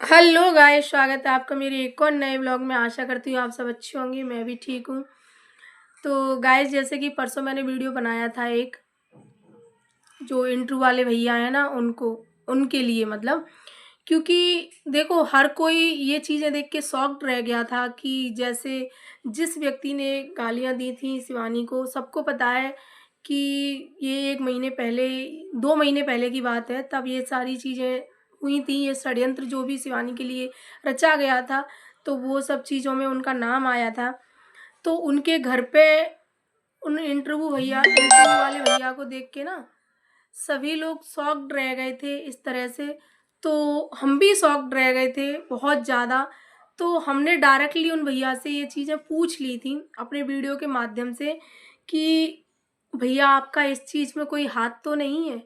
Hello guys, स्वागत है आपका मेरे एक और नए व्लॉग में। आशा करती हूँ आप सब अच्छे होंगे, मैं भी ठीक हूँ। तो गाइस, जैसे कि परसों मैंने वीडियो बनाया था एक, जो इंटरव्यू वाले भैया हैं ना, उनके लिए मतलब, क्योंकि देखो हर कोई ये चीज़ें देख के शॉक्ड रह गया था कि जैसे जिस व्यक्ति ने गालियाँ दी थी शिवानी को, सबको पता है कि ये 1 महीने पहले, 2 महीने पहले की बात है, तब ये सारी चीज़ें हुई थी। ये षड्यंत्र जो भी शिवानी के लिए रचा गया था, तो वो सब चीज़ों में उनका नाम आया था। तो उनके घर पे उन इंटरव्यू वाले भैया को देख के ना, सभी लोग शॉक्ड रह गए थे इस तरह से। तो हम भी शॉक्ड रह गए थे बहुत ज़्यादा। तो हमने डायरेक्टली उन भैया से ये चीज़ें पूछ ली थी अपने वीडियो के माध्यम से कि भैया आपका इस चीज़ में कोई हाथ तो नहीं है,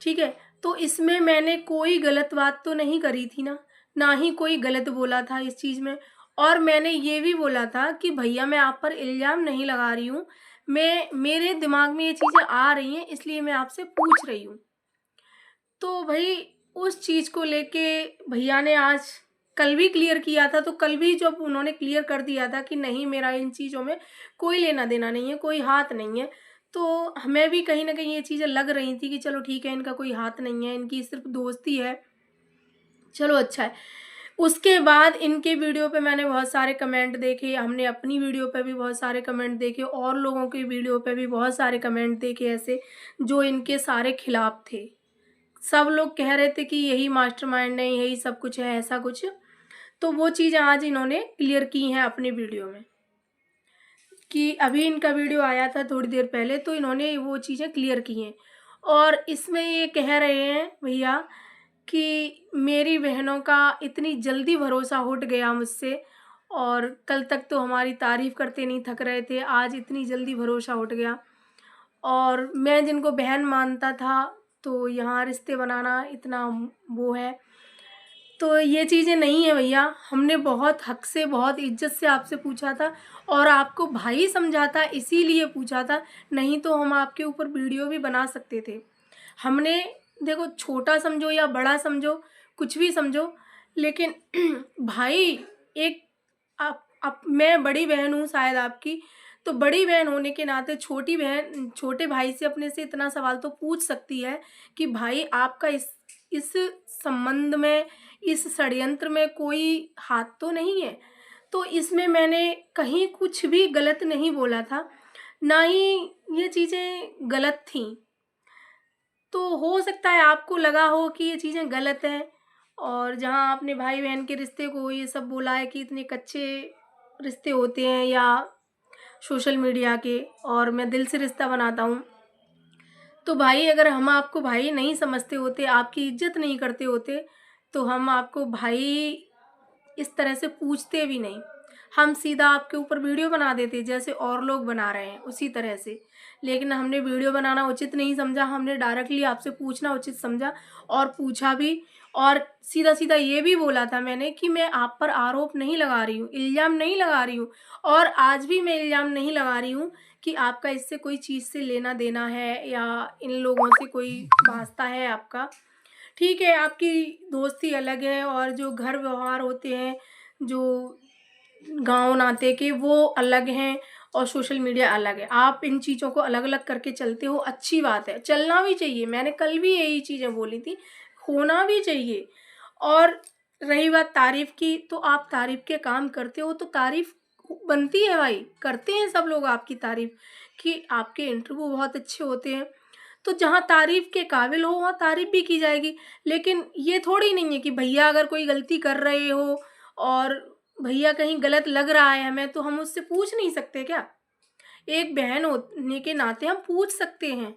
ठीक है? तो इसमें मैंने कोई गलत बात तो नहीं करी थी ना, ना ही कोई गलत बोला था इस चीज़ में। और मैंने ये भी बोला था कि भैया मैं आप पर इल्ज़ाम नहीं लगा रही हूँ, मेरे दिमाग में ये चीज़ें आ रही हैं इसलिए मैं आपसे पूछ रही हूँ। तो भई उस चीज़ को लेके भैया ने आज कल भी क्लियर किया था, तो कल भी जब उन्होंने क्लियर कर दिया था कि नहीं, मेरा इन चीज़ों में कोई लेना-देना नहीं है, कोई हाथ नहीं है। तो हमें भी कहीं न कहीं ये चीज़ें लग रही थी कि चलो ठीक है, इनका कोई हाथ नहीं है, इनकी सिर्फ़ दोस्ती है, चलो अच्छा है। उसके बाद इनके वीडियो पे मैंने बहुत सारे कमेंट देखे, हमने अपनी वीडियो पे भी बहुत सारे कमेंट देखे और लोगों की वीडियो पे भी बहुत सारे कमेंट देखे ऐसे, जो इनके सारे खिलाफ थे। सब लोग कह रहे थे कि यही मास्टरमाइंड है, यही सब कुछ है, ऐसा कुछ। तो वो चीज़ें आज इन्होंने क्लियर की हैं अपनी वीडियो में, कि अभी इनका वीडियो आया था थोड़ी देर पहले, तो इन्होंने वो चीज़ें क्लियर की हैं। और इसमें ये कह रहे हैं भैया कि मेरी बहनों का इतनी जल्दी भरोसा उठ गया मुझसे, और कल तक तो हमारी तारीफ़ करते नहीं थक रहे थे, आज इतनी जल्दी भरोसा उठ गया। और मैं जिनको बहन मानता था, तो यहाँ रिश्ते बनाना इतना वो है। तो ये चीज़ें नहीं है भैया, हमने बहुत हक से, बहुत इज़्ज़त से आपसे पूछा था और आपको भाई समझा था इसीलिए पूछा था, नहीं तो हम आपके ऊपर वीडियो भी बना सकते थे। हमने, देखो छोटा समझो या बड़ा समझो, कुछ भी समझो, लेकिन भाई एक, आप मैं बड़ी बहन हूँ शायद आपकी, तो बड़ी बहन होने के नाते छोटी बहन छोटे भाई से अपने से इतना सवाल तो पूछ सकती है कि भाई आपका इस संबंध में, इस षड्यंत्र में कोई हाथ तो नहीं है। तो इसमें मैंने कहीं कुछ भी गलत नहीं बोला था, ना ही ये चीज़ें गलत थीं। तो हो सकता है आपको लगा हो कि ये चीज़ें गलत हैं, और जहाँ आपने भाई-बहन के रिश्ते को ये सब बोला है कि इतने कच्चे रिश्ते होते हैं या सोशल मीडिया के, और मैं दिल से रिश्ता बनाता हूँ। तो भाई अगर हम आपको भाई नहीं समझते होते, आपकी इज़्ज़त नहीं करते होते, तो हम आपको भाई इस तरह से पूछते भी नहीं। हम सीधा आपके ऊपर वीडियो बना देते जैसे और लोग बना रहे हैं उसी तरह से। लेकिन हमने वीडियो बनाना उचित नहीं समझा, हमने डायरेक्टली आपसे पूछना उचित समझा और पूछा भी। और सीधा-सीधा ये भी बोला था मैंने कि मैं आप पर आरोप नहीं लगा रही हूँ, इल्ज़ाम नहीं लगा रही हूँ, और आज भी मैं इल्ज़ाम नहीं लगा रही हूँ कि आपका इससे कोई चीज़ से लेना-देना है या इन लोगों से कोई वास्ता है आपका। ठीक है, आपकी दोस्ती अलग है और जो घर व्यवहार होते हैं, जो गाँव नाते के, वो अलग हैं और सोशल मीडिया अलग है। आप इन चीज़ों को अलग-अलग करके चलते हो, अच्छी बात है, चलना भी चाहिए। मैंने कल भी यही चीज़ें बोली थी, होना भी चाहिए। और रही बात तारीफ़ की, तो आप तारीफ़ के काम करते हो तो तारीफ़ बनती है भाई, करते हैं सब लोग आपकी तारीफ़ कि आपके इंटरव्यू बहुत अच्छे होते हैं। तो जहाँ तारीफ़ के काबिल हो वहाँ तारीफ़ भी की जाएगी। लेकिन ये थोड़ी नहीं है कि भैया अगर कोई गलती कर रहे हो और भैया कहीं गलत लग रहा है हमें, तो हम उससे पूछ नहीं सकते क्या? एक बहन होने के नाते हम पूछ सकते हैं।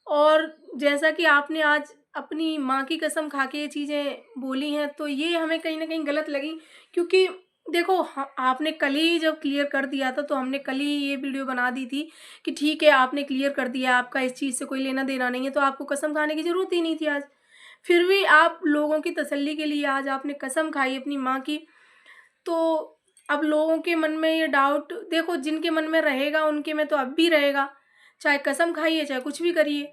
और जैसा कि आपने आज अपनी माँ की कसम खा के ये चीज़ें बोली हैं, तो ये हमें कहीं न कहीं गलत लगी, क्योंकि देखो आपने कल ही जब क्लियर कर दिया था, तो हमने कल ही ये वीडियो बना दी थी कि ठीक है, आपने क्लियर कर दिया, आपका इस चीज़ से कोई लेना-देना नहीं है, तो आपको कसम खाने की ज़रूरत ही नहीं थी आज। फिर भी आप लोगों की तसल्ली के लिए आज आपने कसम खाई अपनी माँ की। तो अब लोगों के मन में ये डाउट, देखो जिनके मन में रहेगा उनके में तो अब भी रहेगा, चाहे कसम खाइए चाहे कुछ भी करिए,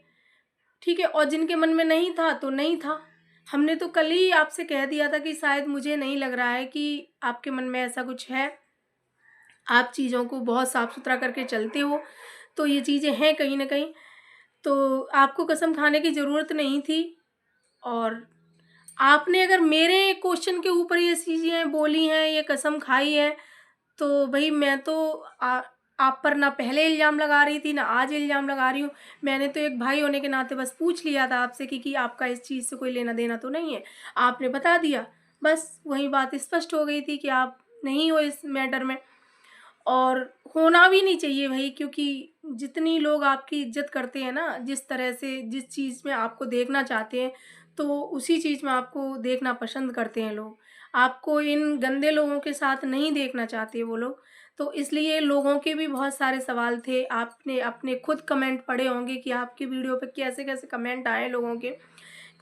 ठीक है? और जिनके मन में नहीं था तो नहीं था। हमने तो कल ही आपसे कह दिया था कि शायद मुझे नहीं लग रहा है कि आपके मन में ऐसा कुछ है, आप चीज़ों को बहुत साफ़ सुथरा करके चलते हो, तो ये चीज़ें हैं कहीं न कहीं। तो आपको कसम खाने की ज़रूरत नहीं थी, और आपने अगर मेरे क्वेश्चन के ऊपर ये चीज़ें बोली हैं, ये कसम खाई है, तो भई मैं तो आप पर ना पहले इल्ज़ाम लगा रही थी, ना आज इल्ज़ाम लगा रही हूँ। मैंने तो एक भाई होने के नाते बस पूछ लिया था आपसे कि आपका इस चीज़ से कोई लेना-देना तो नहीं है? आपने बता दिया, बस वही बात स्पष्ट हो गई थी कि आप नहीं हो इस मैटर में। और होना भी नहीं चाहिए भई, क्योंकि जितनी लोग आपकी इज़्ज़त करते हैं ना, जिस तरह से जिस चीज़ में आपको देखना चाहते हैं, तो उसी चीज़ में आपको देखना पसंद करते हैं लोग। आपको इन गंदे लोगों के साथ नहीं देखना चाहते वो लोग। तो इसलिए लोगों के भी बहुत सारे सवाल थे। आपने अपने खुद कमेंट पढ़े होंगे कि आपकी वीडियो पे कैसे-कैसे कमेंट आए लोगों के।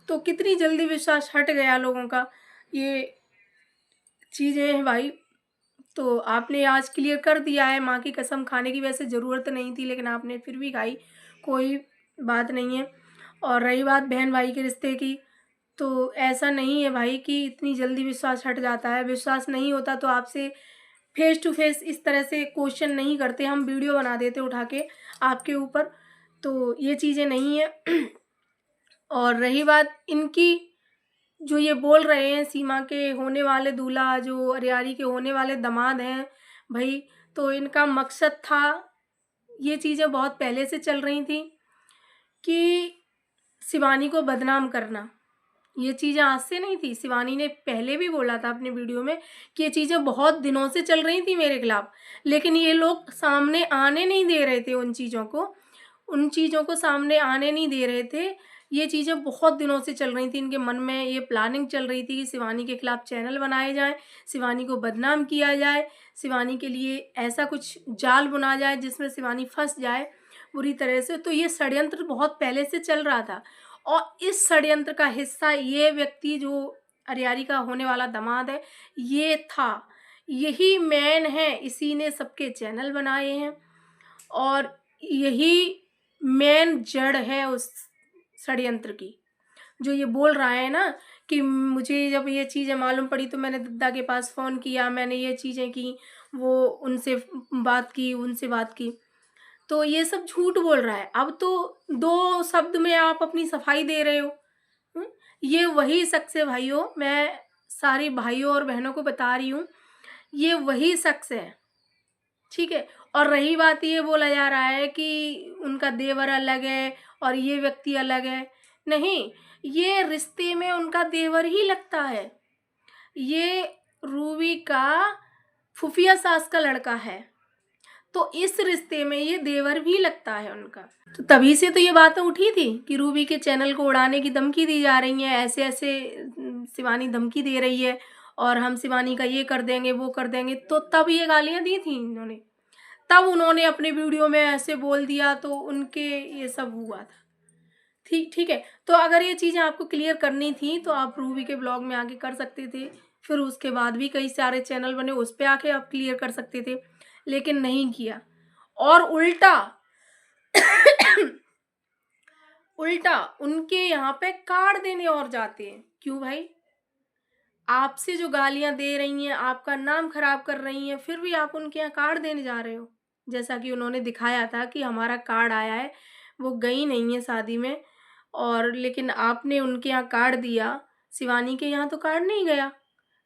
तो कितनी जल्दी विश्वास हट गया लोगों का, ये चीज़ें हैं भाई। तो आपने आज क्लियर कर दिया है, माँ की कसम खाने की वैसे ज़रूरत नहीं थी, लेकिन आपने फिर भी खाई, कोई बात नहीं है। और रही बात बहन-भाई के रिश्ते की, तो ऐसा नहीं है भाई कि इतनी जल्दी विश्वास हट जाता है। विश्वास नहीं होता तो आपसे फेस टू फेस इस तरह से क्वेश्चन नहीं करते, हम वीडियो बना देते उठा के आपके ऊपर, तो ये चीज़ें नहीं है। और रही बात इनकी, जो ये बोल रहे हैं सीमा के होने वाले दूल्हा, जो अरियारी के होने वाले दामाद हैं भई, तो इनका मकसद था, ये चीज़ें बहुत पहले से चल रही थी कि शिवानी को बदनाम करना। ये चीज़ें आज से नहीं थी, शिवानी ने पहले भी बोला था अपने वीडियो में कि ये चीज़ें बहुत दिनों से चल रही थी मेरे खिलाफ़, लेकिन ये लोग सामने आने नहीं दे रहे थे उन चीज़ों को सामने आने नहीं दे रहे थे। ये चीज़ें बहुत दिनों से चल रही थी, इनके मन में ये प्लानिंग चल रही थी कि शिवानी के खिलाफ़ चैनल बनाए जाएँ, शिवानी को बदनाम किया जाए, शिवानी के लिए ऐसा कुछ जाल बुना जाए जिसमें शिवानी फँस जाए बुरी तरह से। तो ये षड्यंत्र बहुत पहले से चल रहा था, और इस षड्यंत्र का हिस्सा ये व्यक्ति, जो अरियारी का होने वाला दामाद है, ये था। यही मेन है, इसी ने सबके चैनल बनाए हैं, और यही मेन जड़ है उस षड्यंत्र की। जो ये बोल रहा है ना कि मुझे जब ये चीज़ें मालूम पड़ी तो मैंने दद्दा के पास फ़ोन किया, मैंने ये चीज़ें की, वो उनसे बात की। तो ये सब झूठ बोल रहा है। अब तो 2 शब्द में आप अपनी सफाई दे रहे हो। हुँ? ये वही शख्स है भाइयों, मैं सारे भाइयों और बहनों को बता रही हूँ, ये वही शख्स है, ठीक है? और रही बात, ये बोला जा रहा है कि उनका देवर अलग है और ये व्यक्ति अलग है। नहीं, ये रिश्ते में उनका देवर ही लगता है। ये रूबी का फूफिया सास का लड़का है। तो इस रिश्ते में ये देवर भी लगता है उनका। तो तभी से तो ये बातें उठी थी कि रूबी के चैनल को उड़ाने की धमकी दी जा रही है, ऐसे-ऐसे शिवानी धमकी दे रही है, और हम शिवानी का ये कर देंगे, वो कर देंगे, तो तब ये गालियाँ दी थी इन्होंने। तब उन्होंने अपने वीडियो में ऐसे बोल दिया, तो उनके ये सब हुआ था। ठीक है? तो अगर ये चीज़ें आपको क्लियर करनी थी तो आप रूबी के ब्लॉग में आके कर सकते थे। फिर उसके बाद भी कई सारे चैनल बने, उस पे आके आप क्लियर कर सकते थे, लेकिन नहीं किया। और उल्टा उल्टा उनके यहाँ पे कार्ड देने और जाते हैं। क्यों भाई? आपसे जो गालियाँ दे रही हैं, आपका नाम खराब कर रही हैं, फिर भी आप उनके यहाँ कार्ड देने जा रहे हो। जैसा कि उन्होंने दिखाया था कि हमारा कार्ड आया है, वो गई नहीं है शादी में, और लेकिन आपने उनके यहाँ कार्ड दिया, शिवानी के यहाँ तो कार्ड नहीं गया।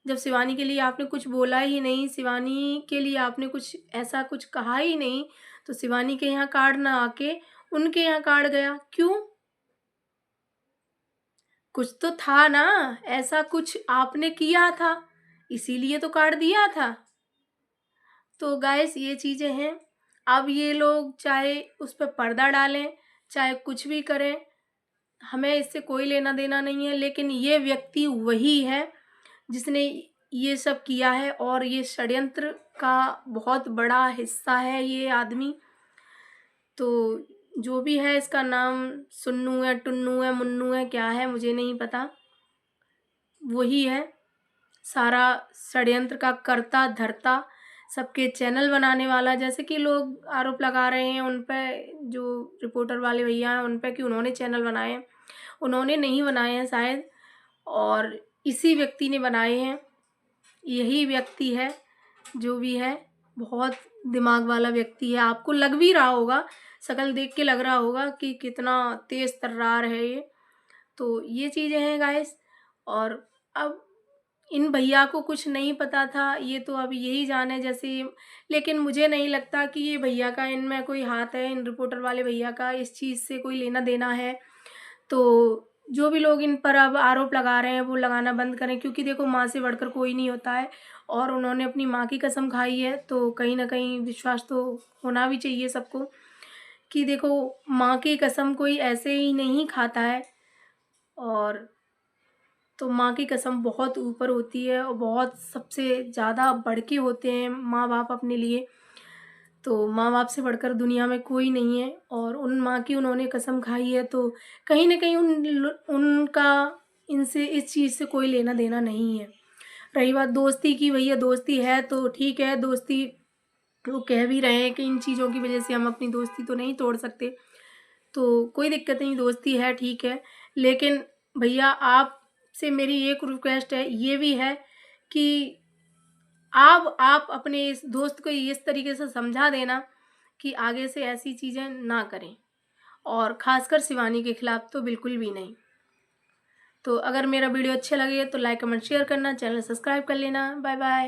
जब शिवानी के लिए आपने कुछ बोला ही नहीं, शिवानी के लिए आपने कुछ ऐसा कुछ कहा ही नहीं, तो शिवानी के यहाँ कार्ड ना आके उनके यहाँ कार्ड गया। क्यों? कुछ तो था ना, ऐसा कुछ आपने किया था, इसीलिए तो कार्ड दिया था। तो गाइस ये चीज़ें हैं। अब ये लोग चाहे उस पे पर्दा डालें, चाहे कुछ भी करें, हमें इससे कोई लेना-देना नहीं है, लेकिन ये व्यक्ति वही है जिसने ये सब किया है, और ये षड्यंत्र का बहुत बड़ा हिस्सा है ये आदमी। तो जो भी है, इसका नाम सुन्नू है, टुन्नू है, मुन्नू है, क्या है मुझे नहीं पता। वही है सारा षड्यंत्र का कर्ता धर्ता, सबके चैनल बनाने वाला। जैसे कि लोग आरोप लगा रहे हैं उन पे, जो रिपोर्टर वाले भैया हैं उन पे, कि उन्होंने चैनल बनाए हैं। उन्होंने नहीं बनाए हैं शायद, और इसी व्यक्ति ने बनाए हैं। यही व्यक्ति है जो भी है, बहुत दिमाग वाला व्यक्ति है। आपको लग भी रहा होगा, शक्ल देख के लग रहा होगा कि कितना तेज़ तर्रार है ये। तो ये चीज़ें हैं गाइस। और अब इन भैया को कुछ नहीं पता था, ये तो अब यही जाने जैसे। लेकिन मुझे नहीं लगता कि ये भैया का इनमें कोई हाथ है, इन रिपोर्टर वाले भैया का इस चीज़ से कोई लेना देना है। तो जो भी लोग इन पर अब आरोप लगा रहे हैं वो लगाना बंद करें, क्योंकि देखो माँ से बढ़कर कोई नहीं होता है और उन्होंने अपनी माँ की कसम खाई है, तो कहीं ना कहीं विश्वास तो होना भी चाहिए सबको कि देखो माँ की कसम कोई ऐसे ही नहीं खाता है। और तो माँ की कसम बहुत ऊपर होती है और बहुत सबसे ज़्यादा बढ़ के होते हैं माँ बाप अपने लिए। तो माँ बाप से बढ़कर दुनिया में कोई नहीं है और उन माँ की उन्होंने कसम खाई है, तो कहीं ना कहीं उनका इनसे इस चीज़ से कोई लेना देना नहीं है। रही बात दोस्ती की, भैया दोस्ती है तो ठीक है, दोस्ती वो कह भी रहे हैं कि इन चीज़ों की वजह से हम अपनी दोस्ती तो नहीं तोड़ सकते, तो कोई दिक्कत नहीं, दोस्ती है ठीक है। लेकिन भैया आपसे मेरी एक रिक्वेस्ट है, ये भी है कि आप अपने इस दोस्त को इस तरीके से समझा देना कि आगे से ऐसी चीज़ें ना करें, और ख़ासकर शिवानी के खिलाफ़ तो बिल्कुल भी नहीं। तो अगर मेरा वीडियो अच्छा लगे तो लाइक कमेंट शेयर करना, चैनल सब्सक्राइब कर लेना। Bye bye.